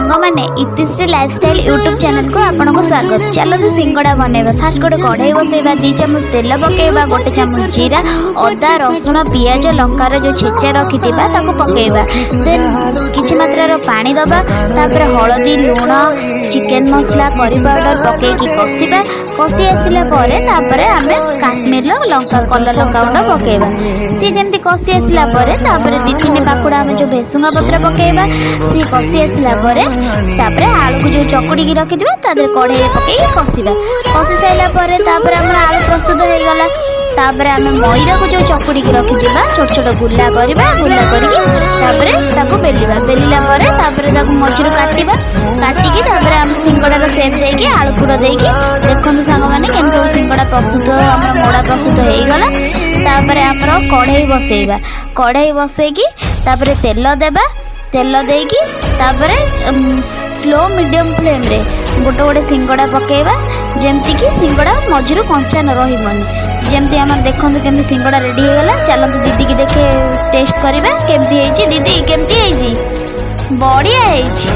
सांग मैंने इतिश्री lifestyle YouTube channel को आपको स्वागत। चलते सिंगड़ा बनइबा। फास्ट गोटे कढ़ई बसइबा, 2 चामच तेल पकेबा, 1 चामच जीरा, अदा रसुण पियाज लंकार जो छेचा रखी पकेबा। देन किछि मात्रा पानी दबा, तापर हलदी लुण चिकेन मसला करी पाउडर पकेकी कषिबा। कषि आसिला परे तापरे आमे काश्मीर लंका कलर लंका गुंड पकेबा। सी जेमती कषि आसिला परे तापरे 2-3 पाकुड़ा आमे जो भेसुंगा पत्र पकेबा। सी कषि आसिला परे तापरे आलू को जो चकुड़ी की रखी तादर कढ़ई पकई कषिबा। कषि साइला परे तापरे हमर आलू प्रस्तुत हो गला। तापरे आमे मैदा को जो चकुड़ी की रखी छोट छोट गुल्ला करबा। गुल्ला करके तापरे ताको बेलिबा। बेलिला परे तापरे ताको मझिरु काटिबा। काटिकी तापरे आमे सिंगड़ार शेप देके आलू पुर देके देखंतु सांग माने केन सब सिंगड़ा प्रस्तुत हमर मोड़ा प्रस्तुत हो गला। तापरे हमर कढ़ई बसैबा। कढ़ई बसैकी तापरे तेल देबा। तेल देकी तापरे स्लो मीडियम फ्लेम रे गोटे गोटे सिंगड़ा पकेबा। जेमती कि सिंगड़ा मझिरु कंचा न रहिबनी। जेमती हमर देखंतु केमती सिंगड़ा रेडी हो गला। चलंतु दीदी की देखे टेस्ट करबा केमती हेची। दीदी केमती हेची? बढ़िया हेची।